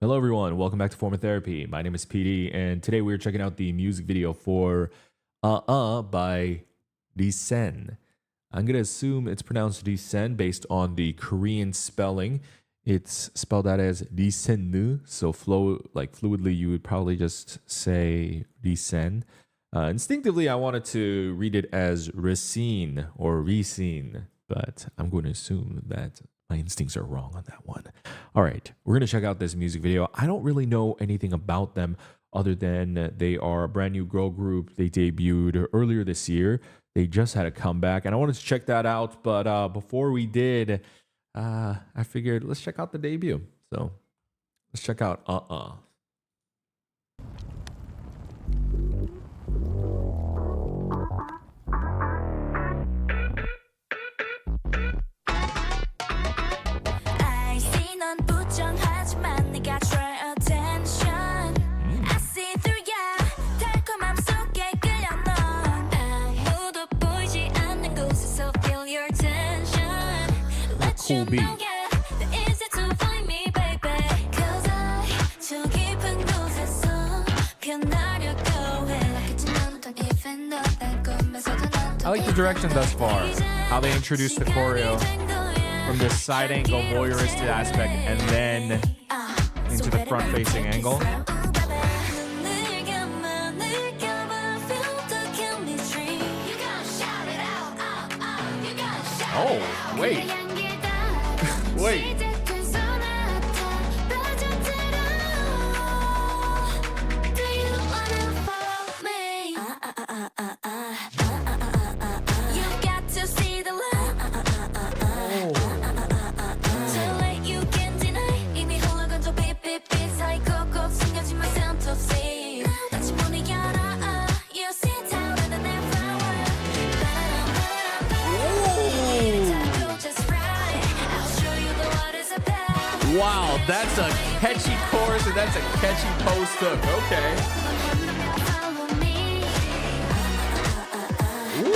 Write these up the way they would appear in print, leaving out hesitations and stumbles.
Hello, everyone. Welcome back to Form of Therapy. My name is PD, and today we're checking out the music video for by RESCENE. I'm going to assume it's pronounced RESCENE based on the Korean spelling. It's spelled out as RESCENE, so fluidly, you would probably just say RESCENE. Instinctively, I wanted to read it as RESCENE or RESCENE, but I'm going to assume that my instincts are wrong on that one. All right, we're going to check out this music video. I don't really know anything about them other than they are a brand new girl group. They debuted earlier this year. They just had a comeback, and I wanted to check that out. But before we did, I figured let's check out the debut. So let's check out I see 넌 부정하지만 네가 try attention. I see through ya 달콤함 속에 끌려 넌 아무도 보이지 않는 곳에서 feel your tension. Let cool you beat. know yeah that easy to find me baby. Cause I 저 깊은 곳에서 변하려고 해. like it's even though 날 꿈에서도 난 I like the direction thus far. How they introduced the choreo from this side angle voyeuristic aspect and then into the front facing angle. Oh, wait. Wait. Wow, that's a catchy chorus and that's a catchy post hook. Okay. Ooh.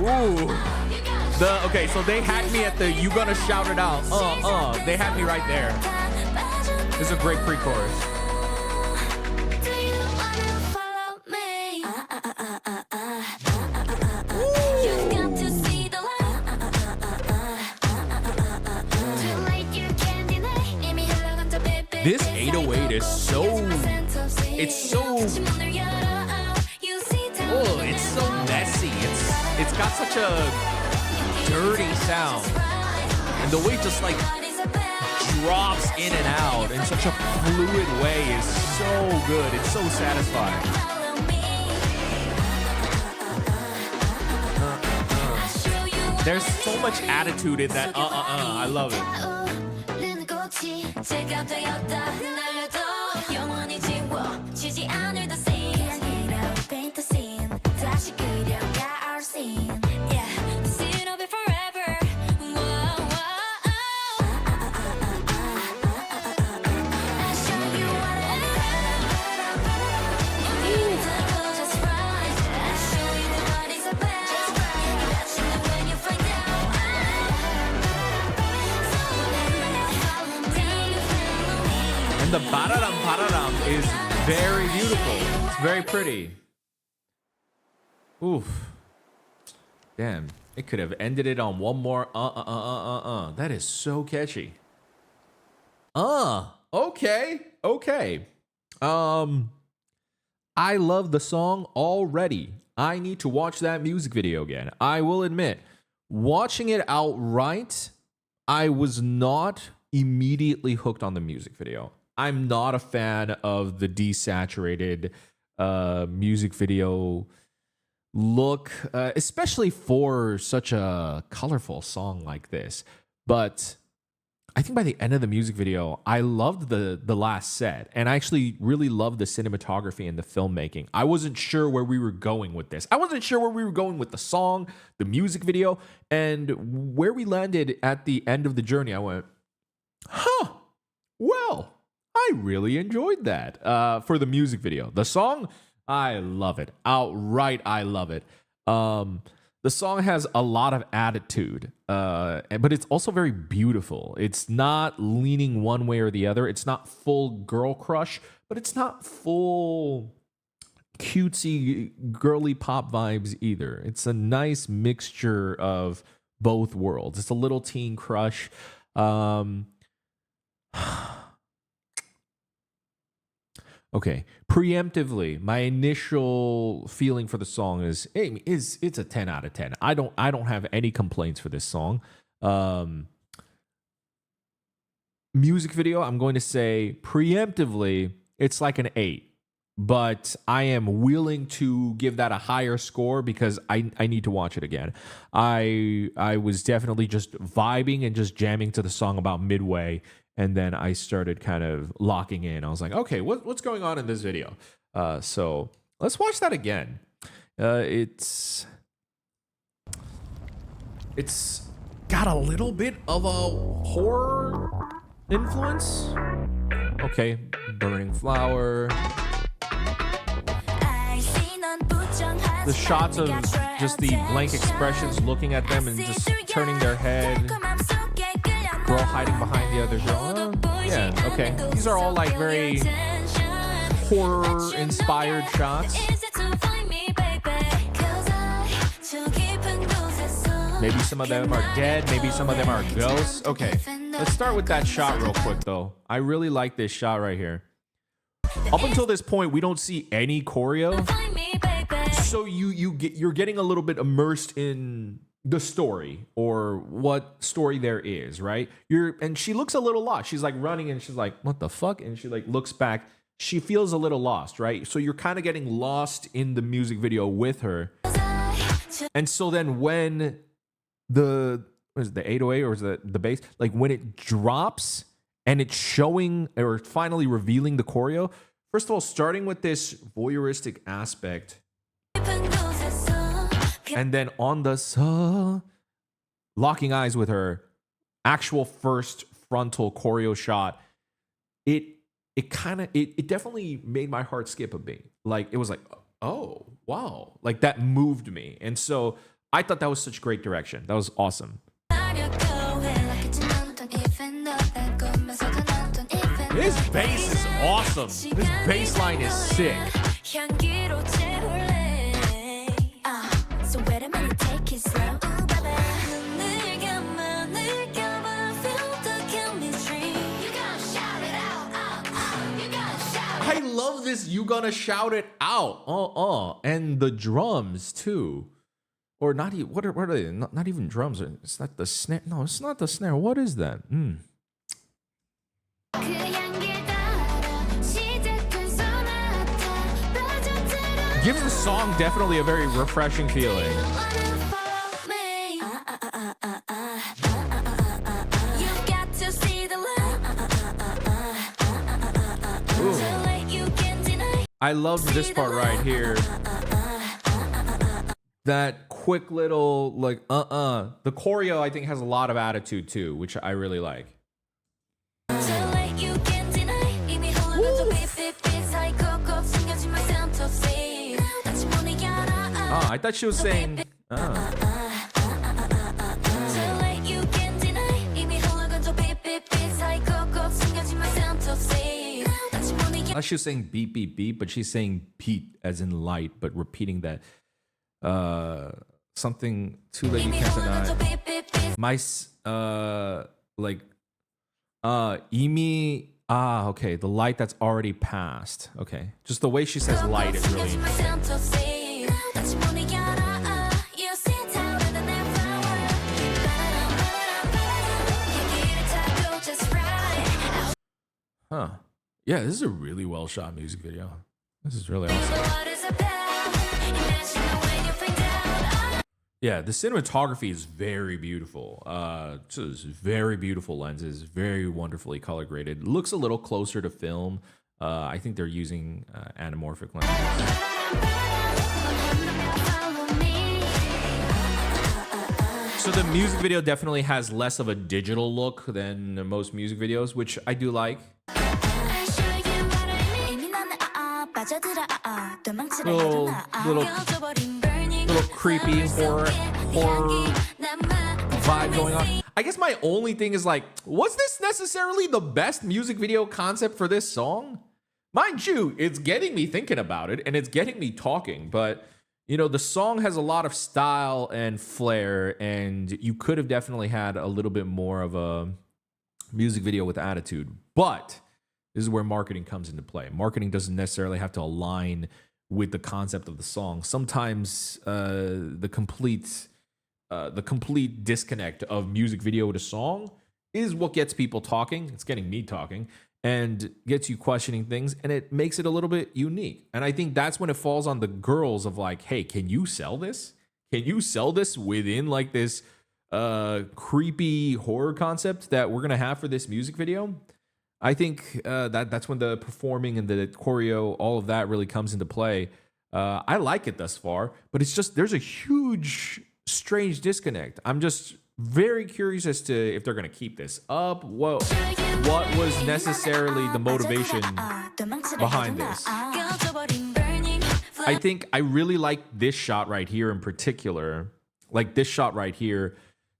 Ooh. Okay, so they had me at the you gonna shout it out. They had me right there. This is a great pre-chorus. This 808 is so it's so messy. It's got such a dirty sound. And the way it just like drops in and out in such a fluid way is so good. It's so satisfying. There's so much attitude in that I love it. And the bararam bararam is very beautiful. It's very pretty. Oof. Damn. It could have ended it on one more That is so catchy. Okay. Okay. I love the song already. I need to watch that music video again. I will admit, watching it outright, I was not immediately hooked on the music video. I'm not a fan of the desaturated music video look, especially for such a colorful song like this. But I think by the end of the music video, I loved the last set, and I actually really loved the cinematography and the filmmaking. I wasn't sure where we were going with this. I wasn't sure where we were going with the song, the music video, and where we landed at the end of the journey. I went, huh, well, I really enjoyed that for the music video. The song, I love it. Outright, I love it. The song has a lot of attitude, but it's also very beautiful. It's not leaning one way or the other. It's not full girl crush, but it's not full cutesy girly pop vibes either. It's a nice mixture of both worlds. It's a little teen crush. Okay, preemptively, my initial feeling for the song is it's a 10 out of 10. I don't have any complaints for this song. Music video, I'm going to say preemptively, it's like an 8. But I am willing to give that a higher score because I need to watch it again. I was definitely just vibing and just jamming to the song about midway. And then I started kind of locking in. I was like, okay, what's going on in this video? So let's watch that again. It's got a little bit of a horror influence. Okay, burning flower. The shots of just the blank expressions looking at them and just turning their head. Girl hiding behind the other girl. Yeah, okay. These are all like very horror-inspired shots. Maybe some of them are dead. Maybe some of them are ghosts. Okay, let's start with that shot real quick, though. I really like this shot right here. Up until this point, we don't see any choreo. So you're getting a little bit immersed in the story or what story there is, right? And she looks a little lost. She's like running and she's like, what the fuck? And she like looks back. She feels a little lost, right? So you're kind of getting lost in the music video with her. And so then when the 808 or is it the bass? Like when it drops and it's showing or finally revealing the choreo, first of all, starting with this voyeuristic aspect, and then on the locking eyes with her actual first frontal choreo shot, it definitely made my heart skip a beat. Like it was like, oh wow, like that moved me. And so I thought that was such great direction. That was awesome. This bass is awesome. This bass line is sick. I love this. You gonna shout it out. And the drums too. Or not even, what are they? Not even drums. It's not the snare. No, it's not the snare. What is that? Gives the song definitely a very refreshing feeling. Ooh. I love this part right here. That quick little like The choreo I think has a lot of attitude too, which I really like. I thought she was saying she was saying beep beep beep, but she's saying Pete as in light, but repeating that something too late you can't deny. My Imi okay, the light that's already passed. Okay. Just the way she says light is really interesting. Huh. Yeah, this is a really well shot music video. This is really awesome. Yeah, the cinematography is very beautiful. Just very beautiful lenses, very wonderfully color graded. Looks a little closer to film. I think they're using anamorphic lenses. So the music video definitely has less of a digital look than most music videos, which I do like. Little creepy horror vibe going on. I guess my only thing is like, was this necessarily the best music video concept for this song? Mind you, it's getting me thinking about it and it's getting me talking, but you know, the song has a lot of style and flair, and you could have definitely had a little bit more of a music video with attitude. But this is where marketing comes into play. Marketing doesn't necessarily have to align with the concept of the song. Sometimes the complete disconnect of music video to song is what gets people talking. It's getting me talking and gets you questioning things, and it makes it a little bit unique. And I think that's when it falls on the girls of like, hey, can you sell this? Can you sell this within like this creepy horror concept that we're gonna have for this music video? I think that's when the performing and the choreo, all of that really comes into play. I like it thus far, but it's just there's a huge, strange disconnect. I'm just very curious as to if they're going to keep this up. What was necessarily the motivation behind this? I think I really like this shot right here in particular. Like this shot right here.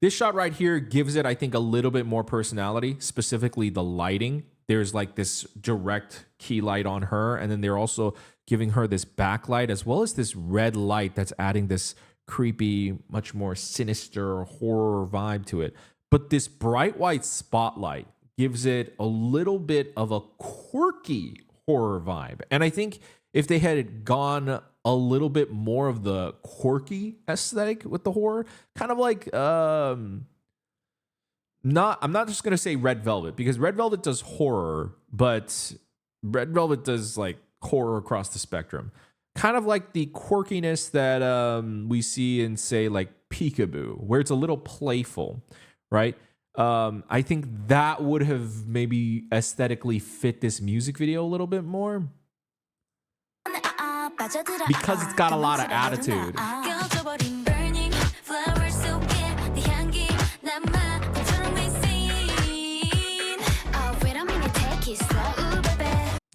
This shot right here gives it, I think, a little bit more personality, specifically the lighting. There's like this direct key light on her, and then they're also giving her this backlight as well as this red light that's adding this creepy, much more sinister horror vibe to it. But this bright white spotlight gives it a little bit of a quirky horror vibe. And I think if they had gone a little bit more of the quirky aesthetic with the horror, kind of like I'm not just gonna say Red Velvet, because Red Velvet does horror, but Red Velvet does like horror across the spectrum. Kind of like the quirkiness that we see in, say, like Peekaboo, where it's a little playful, right? I think that would have maybe aesthetically fit this music video a little bit more, because it's got a lot of attitude.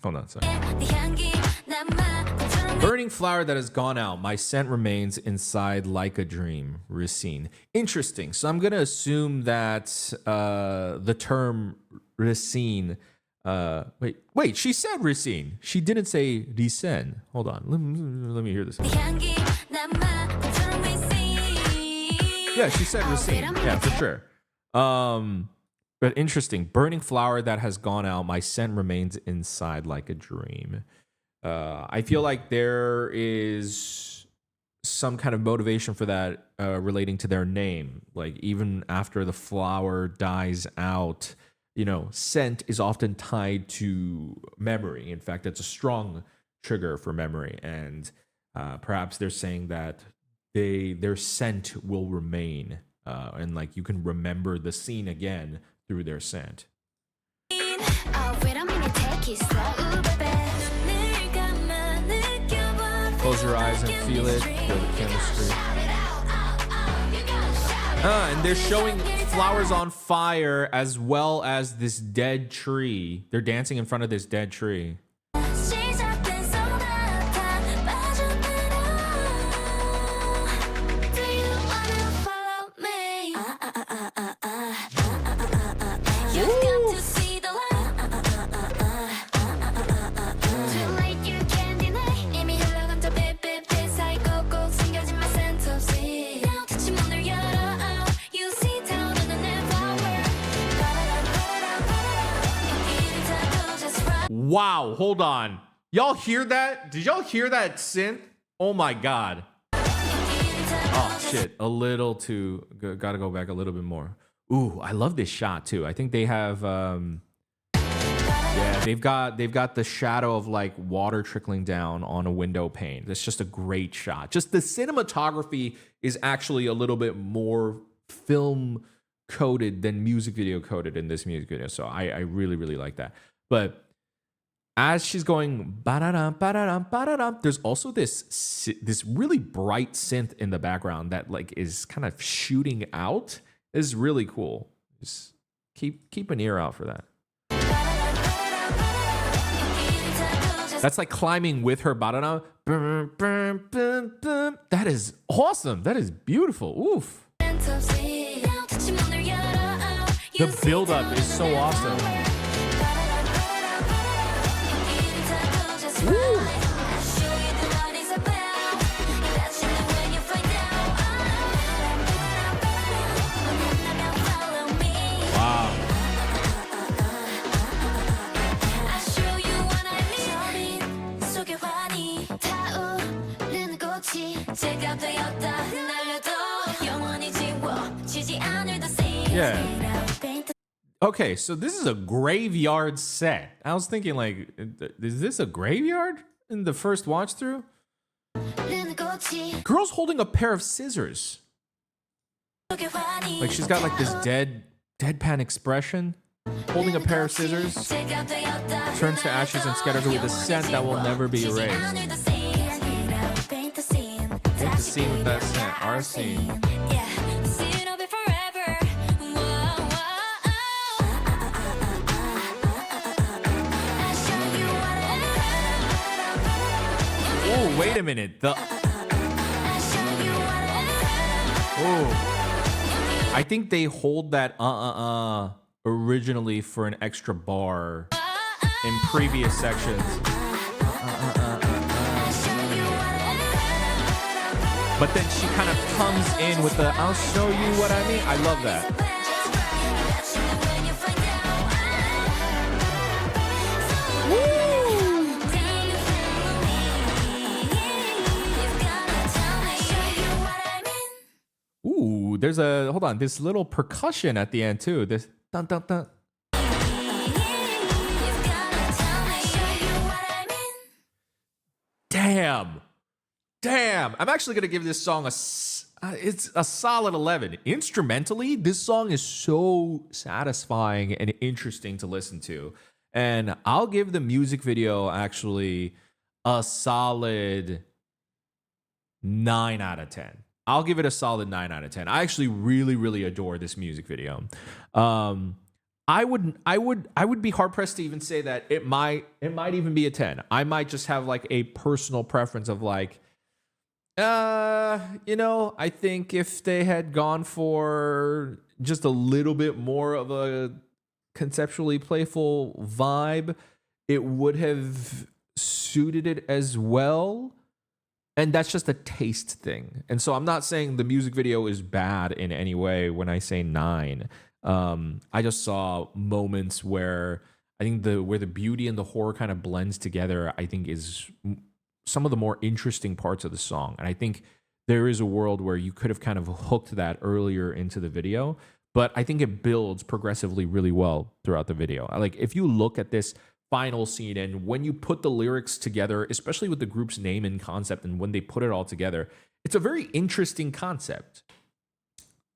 Hold on, sorry. Burning flower that has gone out, my scent remains inside like a dream. RESCENE. Interesting. So I'm going to assume that the term RESCENE. Wait, she said RESCENE. She didn't say RESCENE. Hold on. Let me hear this. Yeah, she said RESCENE. Yeah, for sure. But interesting. Burning flower that has gone out, my scent remains inside like a dream. I feel like there is some kind of motivation for that relating to their name. Like even after the flower dies out, you know, scent is often tied to memory. In fact, it's a strong trigger for memory. And perhaps they're saying that their scent will remain. And like you can remember the scene again through their scent. Close your eyes and feel it. Feel the chemistry. And they're showing flowers on fire as well as this dead tree. They're dancing in front of this dead tree. Wow, hold on. Y'all hear that? Did y'all hear that synth? Oh my God. Oh shit, a little too, gotta go back a little bit more. Ooh, I love this shot too. I think they have Yeah, they've got the shadow of like water trickling down on a window pane. That's just a great shot. Just the cinematography is actually a little bit more film coded than music video coded in this music video. So I really, really like that. But as she's going ba-da-dum, ba-da-dum, ba-da-dum, there's also this really bright synth in the background that like is kind of shooting out. This is really cool. Just keep an ear out for that. That's like climbing with her ba-da-dum. That is awesome. That is beautiful. Oof. The build-up is so awesome. Woo. Wow. Yeah. Okay, so this is a graveyard set. I was thinking, like, is this a graveyard in the first watch through? Girl's holding a pair of scissors. Like she's got like this deadpan expression, holding a pair of scissors, turns to ashes and scatters it with a scent that will never be erased. Paint the scene with that scent, our scene. Oh, wait a minute. Oh, I think they hold that originally for an extra bar in previous sections. But then she kind of comes in with the "I'll show you what I mean." I love that. Ooh, there's this little percussion at the end too. This dun dun dun. Damn. I'm actually gonna give this song it's a solid 11. Instrumentally, this song is so satisfying and interesting to listen to, and I'll give the music video actually a solid 9 out of 10. I'll give it a solid 9 out of 10. I actually really, really adore this music video. I would be hard pressed to even say that it might even be a 10. I might just have like a personal preference of like, I think if they had gone for just a little bit more of a conceptually playful vibe, it would have suited it as well. And that's just a taste thing. And so I'm not saying the music video is bad in any way when I say 9. I just saw moments where I think where the beauty and the horror kind of blends together, I think is some of the more interesting parts of the song. And I think there is a world where you could have kind of hooked that earlier into the video, but I think it builds progressively really well throughout the video. Like if you look at this final scene and when you put the lyrics together, especially with the group's name and concept, and when they put it all together, it's a very interesting concept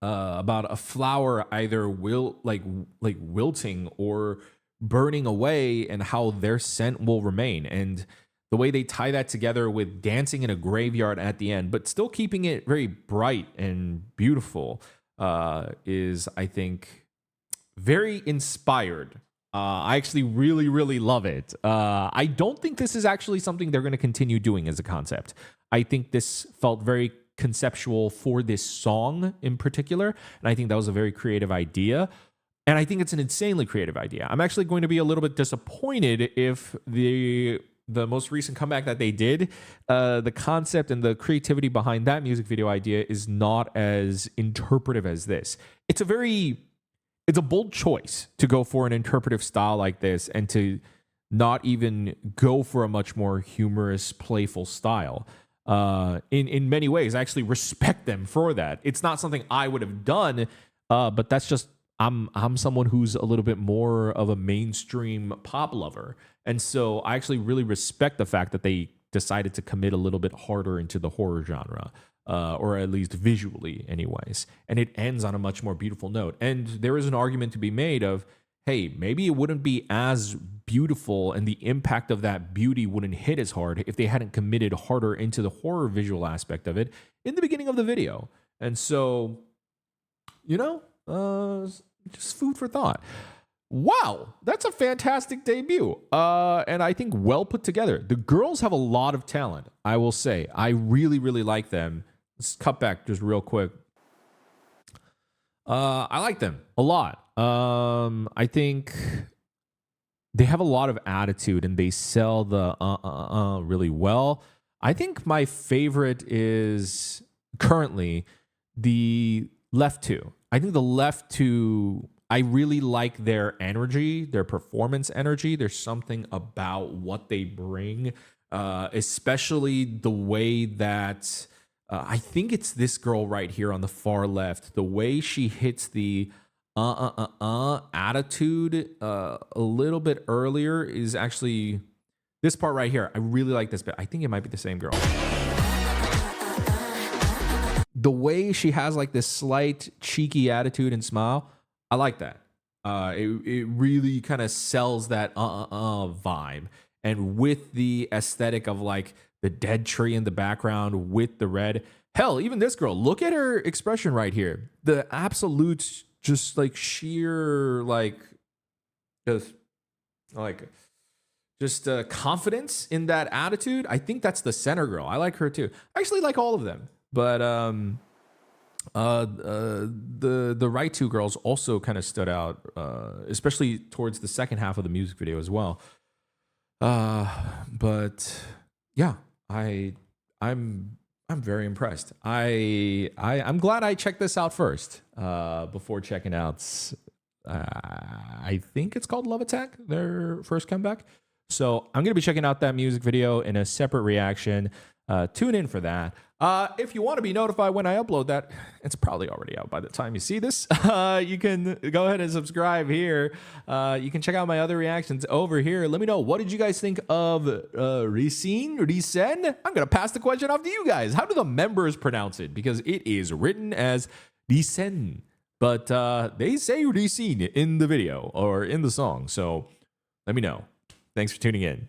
about a flower either wilting or burning away, and how their scent will remain. And the way they tie that together with dancing in a graveyard at the end, but still keeping it very bright and beautiful, is, I think, very inspired. I actually really, really love it. I don't think this is actually something they're going to continue doing as a concept. I think this felt very conceptual for this song in particular, and I think that was a very creative idea. And I think it's an insanely creative idea. I'm actually going to be a little bit disappointed if the most recent comeback that they did, the concept and the creativity behind that music video idea is not as interpretive as this. It's a bold choice to go for an interpretive style like this and to not even go for a much more humorous, playful style. In many ways, I actually respect them for that. It's not something I would have done, but that's just, I'm someone who's a little bit more of a mainstream pop lover. And so I actually really respect the fact that they decided to commit a little bit harder into the horror genre, or at least visually, anyways. And it ends on a much more beautiful note. And there is an argument to be made of, hey, maybe it wouldn't be as beautiful and the impact of that beauty wouldn't hit as hard if they hadn't committed harder into the horror visual aspect of it in the beginning of the video. And so, you know, just food for thought. Wow, that's a fantastic debut. And I think well put together. The girls have a lot of talent, I will say. I really, really like them. Let's cut back just real quick. I like them a lot. I think they have a lot of attitude and they sell the really well. I think my favorite is currently the left two. I think the left two, I really like their energy, their performance energy. There's something about what they bring, especially the way that I think it's this girl right here on the far left. The way she hits the attitude a little bit earlier is actually this part right here. I really like this bit. I think it might be the same girl. The way she has like this slight cheeky attitude and smile, I like that. It really kind of sells that vibe. And with the aesthetic of like the dead tree in the background with the red. Hell, even this girl, look at her expression right here. The absolute just like sheer just confidence in that attitude. I think that's the center girl. I like her too. I actually like all of them. But the right two girls also kind of stood out, especially towards the second half of the music video as well. But yeah, I'm very impressed. I'm glad I checked this out first before checking out. I think it's called Love Attack, their first comeback. So I'm gonna be checking out that music video in a separate reaction. Tune in for that. If you want to be notified when I upload that, it's probably already out by the time you see this. You can go ahead and subscribe here. You can check out my other reactions over here. Let me know, what did you guys think of RESCENE? I'm going to pass the question off to you guys. How do the members pronounce it? Because it is written as RESCENE, but they say RESCENE in the video or in the song. So let me know. Thanks for tuning in.